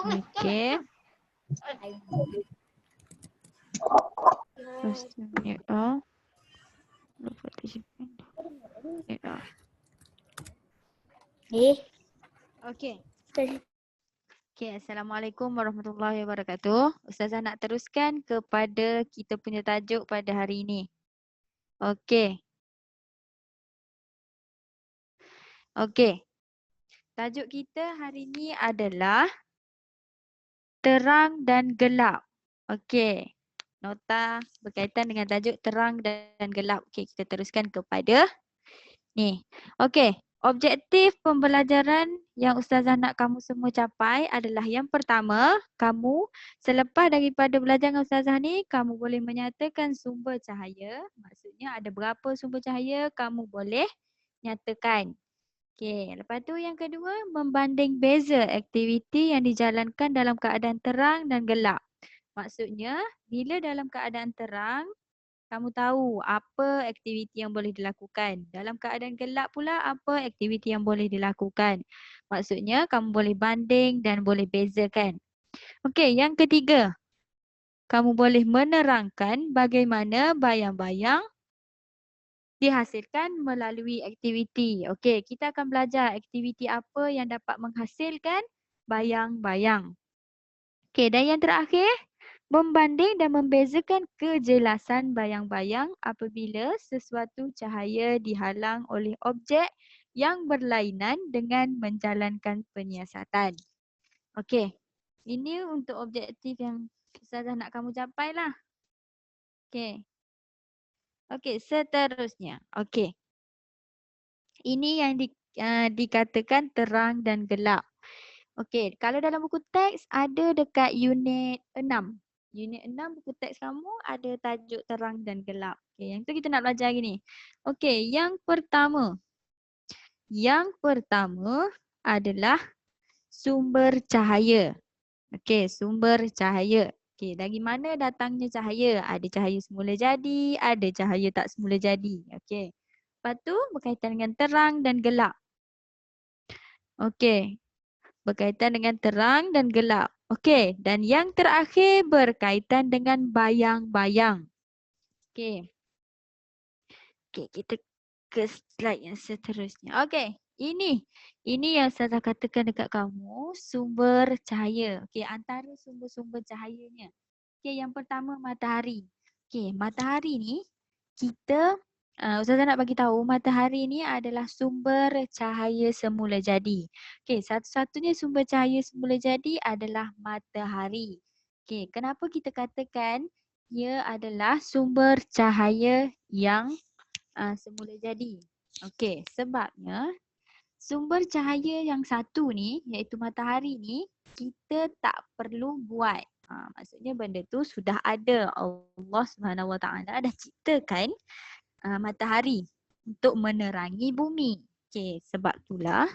Okey. First unit off. Participant. Okey. Okey, Assalamualaikum warahmatullahi wabarakatuh. Ustazah nak teruskan kepada kita punya tajuk pada hari ini. Okey. Okey. Tajuk kita hari ini adalah terang dan gelap. Okey. Nota berkaitan dengan tajuk terang dan gelap. Okey, kita teruskan kepada ni. Okey. Objektif pembelajaran yang Ustazah nak kamu semua capai adalah yang pertama, kamu selepas daripada belajar dengan Ustazah ni, kamu boleh menyatakan sumber cahaya. Maksudnya ada berapa sumber cahaya, kamu boleh nyatakan. Okey, lepas tu yang kedua, membanding beza aktiviti yang dijalankan dalam keadaan terang dan gelap. Maksudnya, bila dalam keadaan terang, kamu tahu apa aktiviti yang boleh dilakukan. Dalam keadaan gelap pula, apa aktiviti yang boleh dilakukan. Maksudnya, kamu boleh banding dan boleh bezakan. Okey, yang ketiga, kamu boleh menerangkan bagaimana bayang-bayang dihasilkan melalui aktiviti. Okey, kita akan belajar aktiviti apa yang dapat menghasilkan bayang-bayang. Okey, dan yang terakhir, membanding dan membezakan kejelasan bayang-bayang apabila sesuatu cahaya dihalang oleh objek yang berlainan dengan menjalankan penyiasatan. Okey, ini untuk objektif yang Ustazah nak kamu capai lah. Okey. Okey, seterusnya. Okey. Ini yang dikatakan terang dan gelap. Okey, kalau dalam buku teks ada dekat unit 6. Unit 6 buku teks kamu ada tajuk terang dan gelap. Okey, yang tu kita nak belajar hari ni. Okey, yang pertama. Yang pertama adalah sumber cahaya. Okey, sumber cahaya. Okey, dari mana datangnya cahaya? Ada cahaya semula jadi, ada cahaya tak semula jadi. Okey. Lepas tu berkaitan dengan terang dan gelap. Okey. Berkaitan dengan terang dan gelap. Okey, dan yang terakhir berkaitan dengan bayang-bayang. Okey. Okey, kita ke slide yang seterusnya. Okey, ini yang saya katakan dekat kamu, sumber cahaya. Okey, antara sumber-sumber cahayanya. Okey, yang pertama matahari. Okey, matahari ni kita Ustazah nak bagi tahu matahari ni adalah sumber cahaya semula jadi. Okey, satu-satunya sumber cahaya semula jadi adalah matahari. Okey, kenapa kita katakan ia adalah sumber cahaya yang semula jadi? Okey, sebabnya sumber cahaya yang satu ni iaitu matahari ni kita tak perlu buat. Maksudnya benda tu sudah ada. Allah Subhanahu Wa Taala dah ciptakan matahari untuk menerangi bumi. Okey, sebab itulah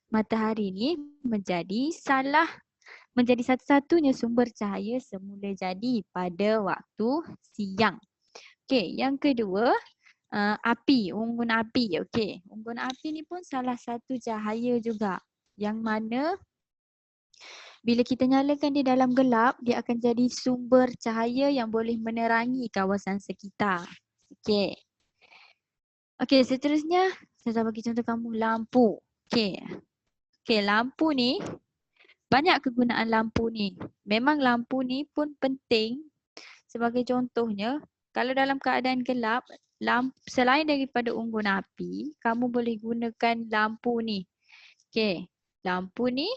matahari ni menjadi satu-satunya sumber cahaya semula jadi pada waktu siang. Okey, yang kedua api, unggun api. Okey, unggun api ni pun salah satu cahaya juga yang mana bila kita nyalakan di dalam gelap, dia akan jadi sumber cahaya yang boleh menerangi kawasan sekitar. Okey. Okey, seterusnya saya bagi contoh kamu lampu. Okey. Okey, lampu ni banyak kegunaan lampu ni. Memang lampu ni pun penting. Sebagai contohnya, kalau dalam keadaan gelap, selain daripada unggun api, kamu boleh gunakan lampu ni. Okey, lampu ni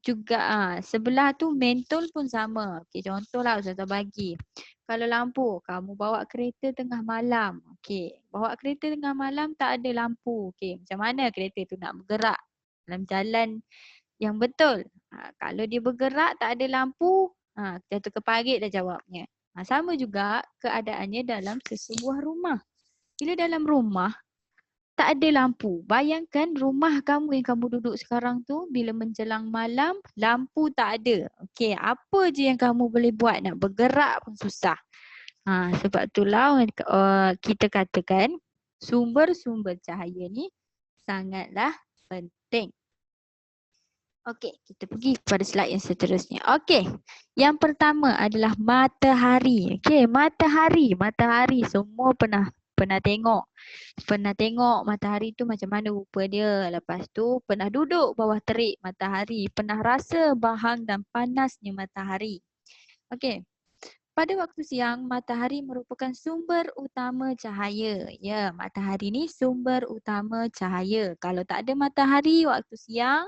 juga sebelah tu mentol pun sama. Okey, contohlah Ustazah bagi. Kalau lampu, kamu bawa kereta tengah malam. Okey, bawa kereta tengah malam tak ada lampu. Okey, macam mana kereta tu nak bergerak dalam jalan yang betul? Kalau dia bergerak tak ada lampu, jatuh ke parit dah jawabnya. Sama juga keadaannya dalam sesebuah rumah. Bila dalam rumah tak ada lampu, bayangkan rumah kamu yang kamu duduk sekarang tu bila menjelang malam lampu tak ada. Okey, apa je yang kamu boleh buat? Nak bergerak pun susah. Sebab itulah kita katakan sumber-sumber cahaya ni sangatlah penting. Okey, kita pergi pada slide yang seterusnya. Okey, yang pertama adalah matahari. Okey, matahari semua pernah tengok. Pernah tengok matahari tu macam mana rupa dia. Lepas tu pernah duduk bawah terik matahari, pernah rasa bahang dan panasnya matahari. Okey. Pada waktu siang, matahari merupakan sumber utama cahaya. Ya, matahari ni sumber utama cahaya. Kalau tak ada matahari waktu siang,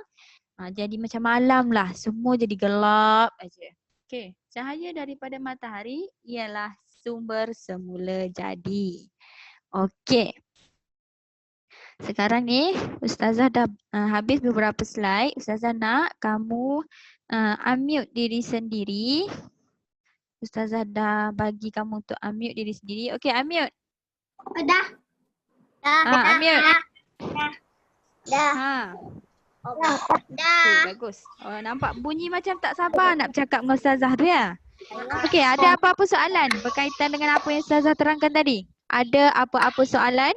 jadi macam malam lah. Semua jadi gelap aja. Okey, cahaya daripada matahari ialah sumber semula jadi. Okey. Sekarang ni Ustazah dah habis beberapa slide. Ustazah nak kamu unmute diri sendiri. Ustazah dah bagi kamu untuk unmute diri sendiri. Okey, unmute. Dah. Unmute. Dah. Dah. Okay, bagus. Nampak bunyi macam tak sabar nak bercakap dengan Ustazah tu ya? Okey, ada apa-apa soalan berkaitan dengan apa yang Ustazah terangkan tadi? Ada apa-apa soalan?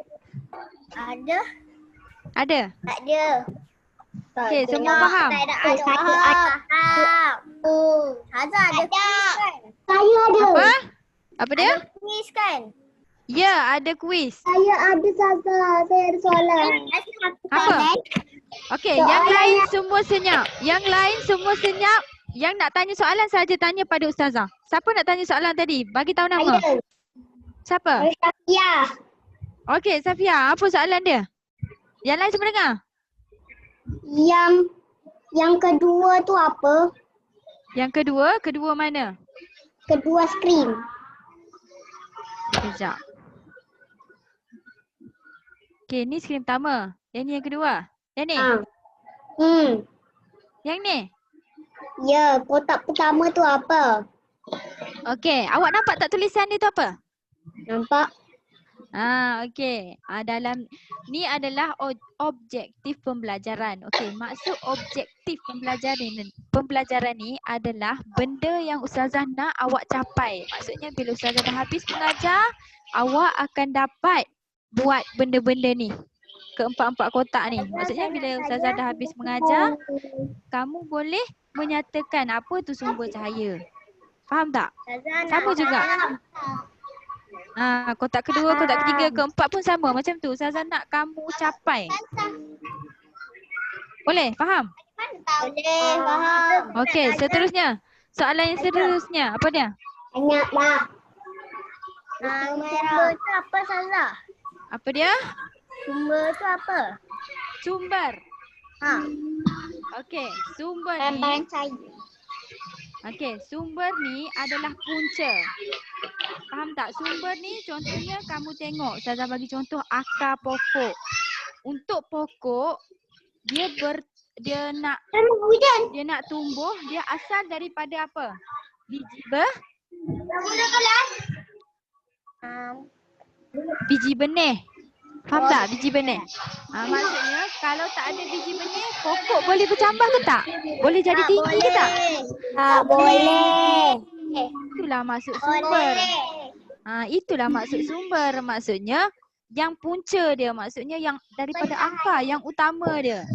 Ada. Ada? Tak ada. Okey, semua faham? Faham. Hazah ada quiz kan? Saya ada. Apa? Apa dia? Ada quiz kan? Ya, ada kuis. Saya ada Saza. Saya ada soalan. Apa? Okey, yang lain semua senyap. Yang lain semua senyap. Yang nak tanya soalan saja tanya pada Ustazah. Siapa nak tanya soalan tadi? Bagi tahu nama. Saya. Siapa? Safia. Okey, Safia, apa soalan dia? Yang lain semua dengar? Yang kedua tu apa? Yang kedua mana? Kedua skrin. Sekejap. Okey, ni skrin pertama. Yang ni yang kedua. Yang ni? Yang ni? Ya, kotak pertama tu apa? Okey, awak nampak tak tulisan dia tu apa? Nampak? Okey. Dalam ni adalah objektif pembelajaran. Okey, maksud objektif pembelajaran ni adalah benda yang Ustazah nak awak capai. Maksudnya bila Ustazah dah habis mengajar, awak akan dapat buat benda-benda ni. Keempat-empat kotak ni. Maksudnya bila Ustazah dah habis mengajar, kamu boleh menyatakan apa tu sumber cahaya. Faham tak? Sama juga. Kotak kedua, kotak ketiga, keempat pun sama. Macam tu Ustazah nak kamu capai. Boleh? Faham? Boleh, faham. Okey, seterusnya. Soalan yang seterusnya. Apa dia? Banyak tak? Sumber tu apa Saza? Apa dia? Sumber tu apa? Sumber. Okey, sumber ni. Okey, sumber ni adalah punca. Faham tak? Sumber ni contohnya kamu tengok. Ustazah bagi contoh akar pokok. Untuk pokok, dia nak tumbuh, dia asal daripada apa? Biji biji benih. Faham tak? Biji benih. Maksudnya kalau tak ada biji benih, pokok boleh bercambah ke tak? Boleh jadi tinggi ke tak? Tak boleh. Itulah maksud sumber. Itulah maksud sumber. Maksudnya yang punca dia. Maksudnya yang daripada akar, yang utama dia.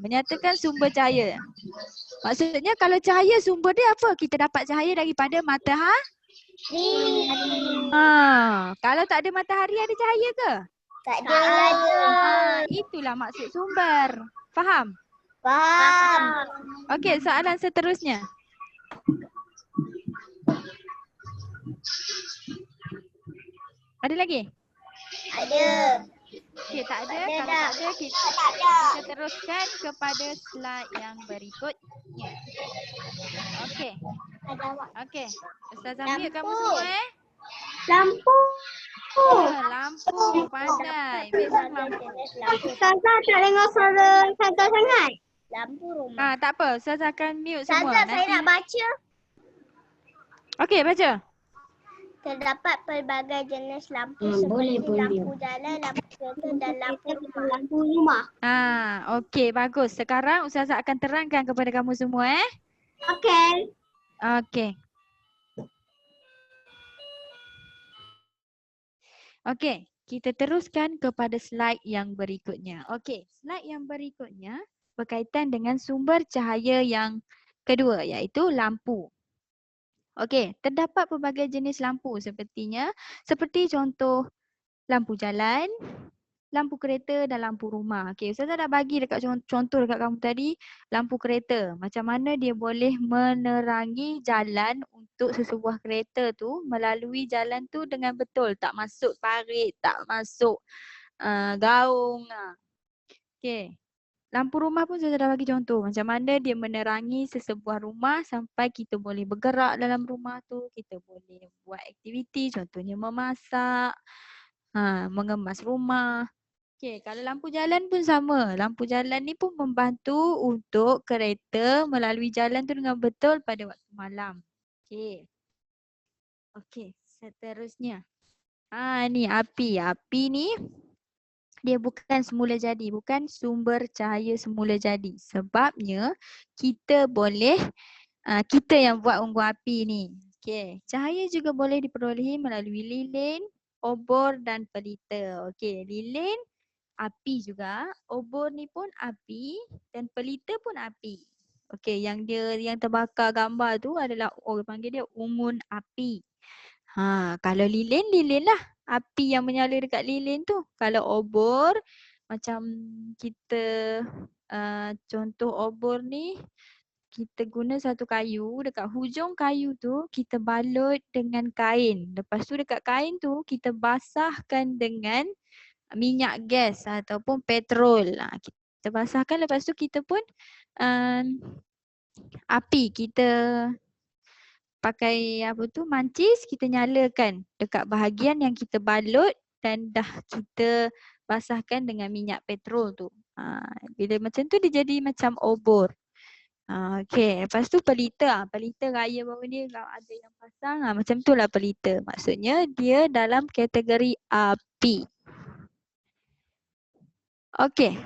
Menyatakan sumber cahaya. Maksudnya kalau cahaya sumber dia apa? Kita dapat cahaya daripada matahari. Kalau tak ada matahari ada cahaya ke? Tak ada. Itulah maksud sumber. Faham? Faham. Okey, soalan seterusnya. Ada lagi? Ada. Okey, tak ada. Ada Kalau dah. tak ada, kita teruskan kepada slide yang berikutnya. Okey. Okey. Ustazah mute kamu semua Lampu. Lampu. Pandai. Memang lampu. Saza tak dengar suara Saza sangat. Lampu rumah. Tak apa. Ustazah akan mute semua. Saza, saya nak baca. Okey, baca. Terdapat pelbagai jenis lampu boleh, seperti boleh. lampu jalan, lampu kereta dan lampu rumah. Lampu rumah. Okey, bagus. Sekarang Ustazah akan terangkan kepada kamu semua Okey. Okey. Okey, kita teruskan kepada slide yang berikutnya. Okey, slide yang berikutnya berkaitan dengan sumber cahaya yang kedua iaitu lampu. Okey, terdapat pelbagai jenis lampu seperti contoh lampu jalan, lampu kereta dan lampu rumah. Okey, Ustazah dah bagi dekat contoh dekat kamu tadi lampu kereta. Macam mana dia boleh menerangi jalan untuk sesebuah kereta tu melalui jalan tu dengan betul. Tak masuk parit, tak masuk gaung. Okey. Lampu rumah pun saya dah bagi contoh macam mana dia menerangi sesebuah rumah sampai kita boleh bergerak dalam rumah tu, kita boleh buat aktiviti contohnya memasak, mengemas rumah. Okey, kalau lampu jalan pun sama. Lampu jalan ni pun membantu untuk kereta melalui jalan tu dengan betul pada waktu malam. Okey. Okey, seterusnya. Ni api. Api ni dia bukan semula jadi, bukan sumber cahaya semula jadi. Sebabnya kita boleh, kita yang buat unggun api ni. Okey, cahaya juga boleh diperolehi melalui lilin, obor dan pelita. Okey, lilin api juga, obor ni pun api dan pelita pun api. Okey, yang terbakar gambar tu adalah orang panggil dia unggun api. Kalau lilin, lilin lah. Api yang menyala dekat lilin tu. Kalau obor, macam kita contoh obor ni, kita guna satu kayu. Dekat hujung kayu tu, kita balut dengan kain. Lepas tu dekat kain tu, kita basahkan dengan minyak gas ataupun petrol. Kita basahkan, lepas tu kita pun api. Kita pakai mancis, kita nyalakan dekat bahagian yang kita balut dan dah kita basahkan dengan minyak petrol tu. Bila macam tu dia jadi macam obor. Okey, lepas tu pelita. Pelita raya bawah dia ada yang pasang, macam tu lah pelita. Maksudnya dia dalam kategori api. Okey.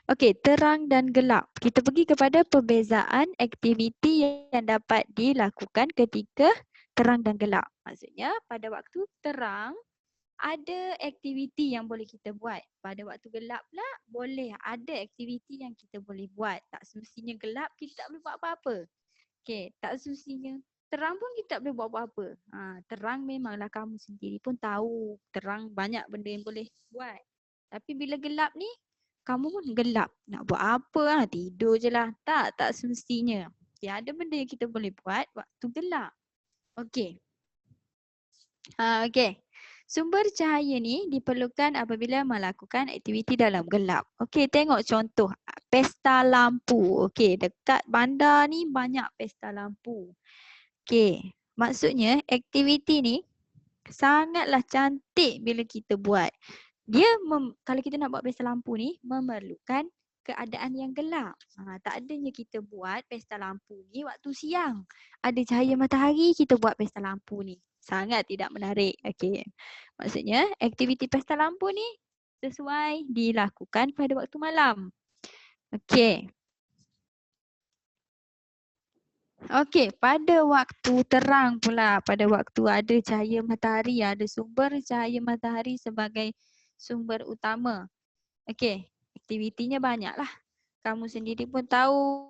Okey, terang dan gelap. Kita pergi kepada perbezaan aktiviti yang dapat dilakukan ketika terang dan gelap. Maksudnya pada waktu terang ada aktiviti yang boleh kita buat. Pada waktu gelap pula boleh ada aktiviti yang kita boleh buat. Tak semestinya gelap kita tak boleh buat apa-apa. Okey, tak semestinya terang pun kita tak boleh buat apa-apa. Terang memanglah kamu sendiri pun tahu terang banyak benda yang boleh buat. Tapi bila gelap ni kamu pun gelap. Nak buat apa? Tidur je lah. Tak semestinya. Okay, ada benda yang kita boleh buat waktu gelap. Okey. Okey. Sumber cahaya ni diperlukan apabila melakukan aktiviti dalam gelap. Okey, tengok contoh pesta lampu. Okey, dekat bandar ni banyak pesta lampu. Okey, maksudnya aktiviti ni sangatlah cantik bila kita buat. Dia kalau kita nak buat pesta lampu ni memerlukan keadaan yang gelap. Tak adanya kita buat pesta lampu ni waktu siang. Ada cahaya matahari kita buat pesta lampu ni. Sangat tidak menarik. Okey. Maksudnya aktiviti pesta lampu ni sesuai dilakukan pada waktu malam. Okey. Okey, pada waktu terang pula, pada waktu ada cahaya matahari, ada sumber cahaya matahari sebagai sumber utama. Okey, aktivitinya banyaklah. Kamu sendiri pun tahu,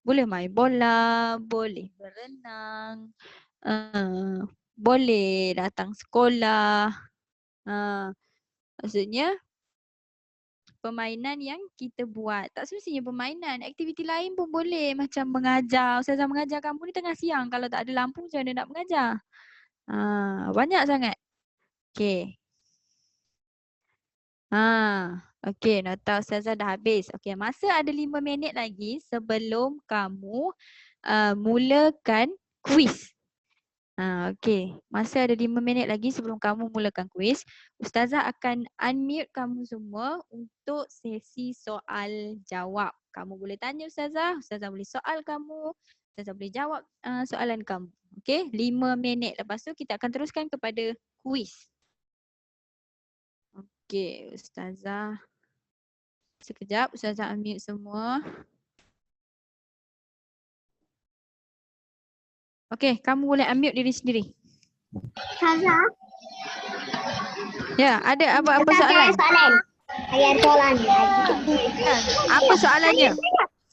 boleh main bola, boleh berenang, boleh datang sekolah. Maksudnya permainan yang kita buat. Tak semestinya permainan, aktiviti lain pun boleh macam mengajar. Ustazah mengajar kamu ni tengah siang, kalau tak ada lampu macam mana nak mengajar? Banyak sangat. Okey. Okey, nota Ustazah dah habis. Okey, masa ada 5 minit lagi sebelum kamu mulakan kuis. Okey, masa ada 5 minit lagi sebelum kamu mulakan kuis, Ustazah akan unmute kamu semua untuk sesi soal jawab. Kamu boleh tanya Ustazah, Ustazah boleh soal kamu, Ustazah boleh jawab soalan kamu. Okey, 5 minit. Lepas tu kita akan teruskan kepada kuis. Okey, Ustazah. Sekejap, Ustazah unmute semua. Okey, kamu boleh unmute diri sendiri. Ustazah. Ya, ada apa Saya soalan? soalan. Saya ada soalan. Apa soalannya?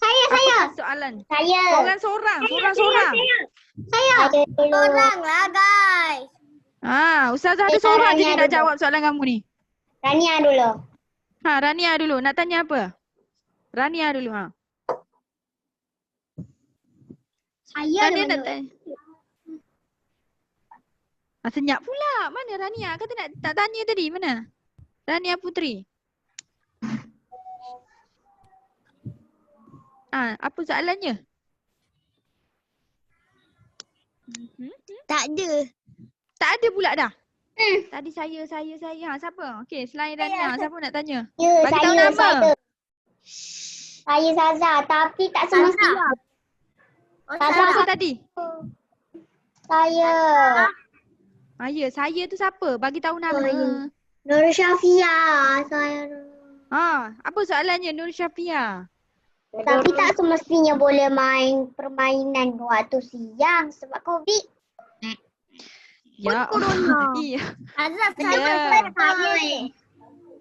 Saya. Apa soalan? Saya. Sorang. Saya dulu. Orang lah guys. Ustazah ada Eh, seorang je Rania ni nak dulu. jawab soalan kamu ni. Rania dulu. Rania dulu. Nak tanya apa? Rania dulu Saya Rania nak tanya. Senyap pula. Mana Rania? Kata nak tanya tadi. Mana? Rania Putri. Apa soalannya? Tak ada. Tak ada pula dah. Tadi saya. Siapa? Okey, selain Rania, siapa nak tanya? Ya, Bagi tahu nama. Saya Saza, tapi tak semestinya. Siapa tadi? Saya. Ya, saya tu siapa? Bagi tahu nama. Nur Syafia. Saya. Apa soalannya Nur Syafia? Tapi tak semestinya boleh main permainan waktu siang sebab COVID. Ya. Iya. Azab Ya. saya.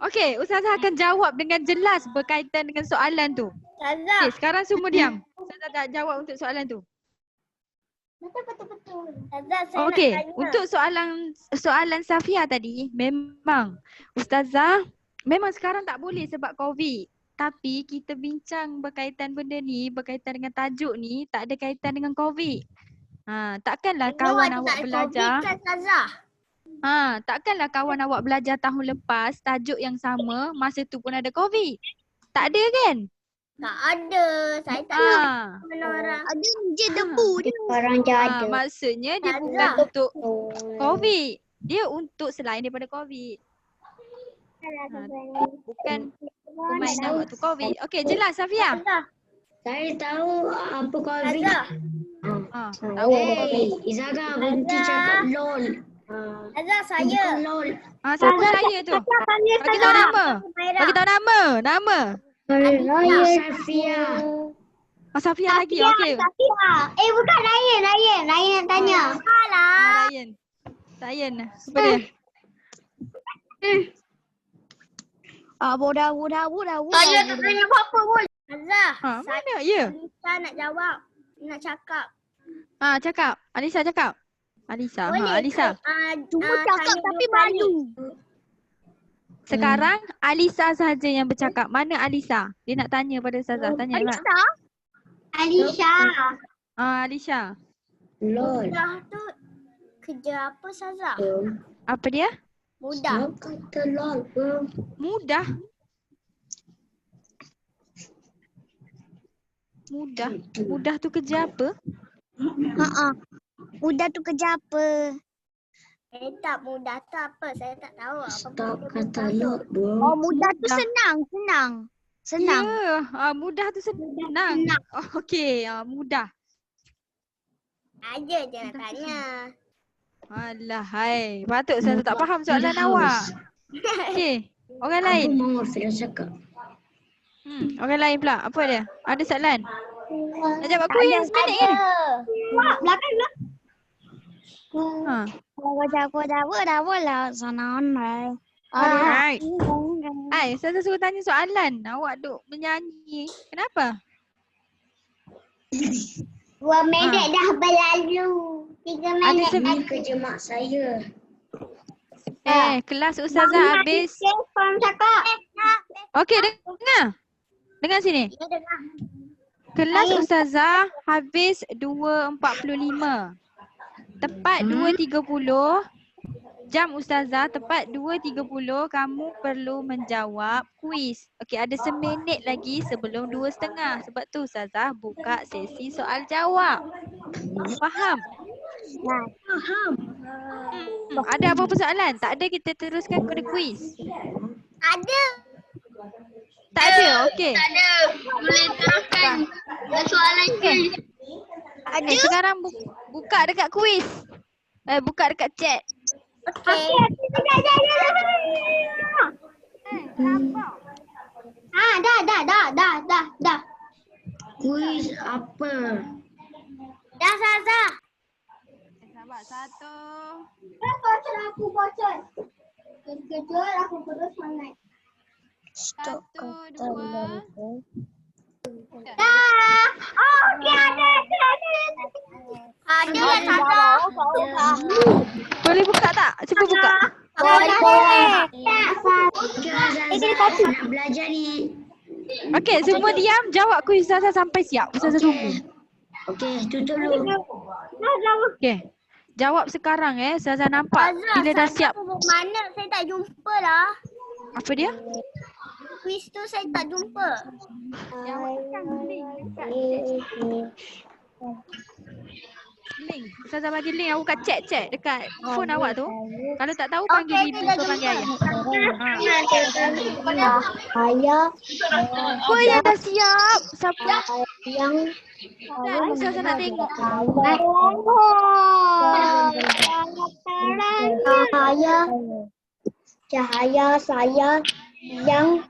Okey, Ustazah akan jawab dengan jelas berkaitan dengan soalan tu. Azab. Okey, sekarang semua diam. Ustazah tak jawab untuk soalan tu. Betul. Azab saya Okey, nak tanya. untuk soalan Safia tadi, memang Ustazah memang sekarang tak boleh sebab COVID. Tapi kita bincang berkaitan benda ni, berkaitan dengan tajuk ni, tak ada kaitan dengan COVID. Takkanlah kawan awak belajar. Takkanlah kawan awak belajar tahun lepas tajuk yang sama, masa tu pun ada COVID. Tak ada kan? Tak ada. Saya tak tahu mana orang. Ada je debu dia. Orang jaga. Maksudnya dia Tak bukan ada. untuk COVID. Dia untuk selain daripada COVID. Bukan permainan waktu COVID. Okey, jelas Safia? Azab. Saya tahu apa COVID. Azab. Tahu COVID. Izaga berhenti cakap LOL. Azab saya. Bukan LOL. Siapa saya tu? Bagi tahu nama. Bagi tahu nama. Nama. Raya Safia. Safia lagi. Okey. Bukan Ryan. Ryan nak tanya. Ryan. Apa dia? Bodoh. Saya tak tanya apa-apa pun. Azab. Mana? Ya. Alisa nak jawab. Nak cakap. Cakap. Alisa cakap. Alisa. Boleh Alisa. Cuma cakap tapi malu. Sekarang Alisa saja yang bercakap. Mana Alisa? Dia nak tanya pada Ustazah. Tanya Mak. Alisha. Alisha. LOL. Mudah tu kerja apa Saza? Apa dia? Mudah. Kata LOL. Mudah. Mudah tu kerja apa? Mudah tu kerja apa? Tak mudah tu apa? Saya tak tahu apa. Stop kata LOL. Mudah tu senang. Ya, mudah tu senang. Okey, mudah. Aja je nak tanya. Alah, hai. Patut saya tak faham soalan awak. Okey, orang lain. Aku mau Fira cakap. Orang lain pula. Apa dia? Ada soalan? Nak jawab kuih sebentar ni. Belakang. Aku dah bola sana online. Alright. Saya suruh tanya soalan. Awak duk menyanyi. Kenapa? 2 minit dah berlalu. 3 minit. Ini kerja mak saya. Kelas Ustazah habis. Korang cakap. Okey, dengar. Dengar sini. Ya dengar. Kelas Ustazah habis 2.45. Tepat 2.30. Jam Ustazah tepat 2.30 kamu perlu menjawab kuis. Okey, ada seminit lagi sebelum 2.30. Sebab tu Ustazah buka sesi soal jawab. Faham? Faham. Ada apa-apa soalan? Tak ada, kita teruskan kepada kuis. Ada. Tak ada? Okey. Ada. Boleh teruskan soalan Okey. Ada. Sekarang buka dekat kuis. Buka dekat chat. Okey. Dah. Kuis apa? Dah Saza. Sabar, 1. Bocor aku bocor. Satu, dua. Ada yang salah. Boleh buka tak? Cuba buka. Boleh. Okey Ustazah, nak belajar ni. Okey, semua diam. Jawab kuis Ustazah sampai siap. Ustazah tunggu. Okey, tutup dulu. Okey. Jawab sekarang Ustazah nampak bila dah siap. Mana? Saya tak jumpa lah. Apa dia? Kuis tu saya tak jumpa. Link. Ustazah bagi link. Awak cek dekat phone awak tu. Kalau tak tahu panggil ibu ke panggil ayah. Ayah Apa yang dah siap? Siapa? yang Ustazah nak tengok. cahaya saya yang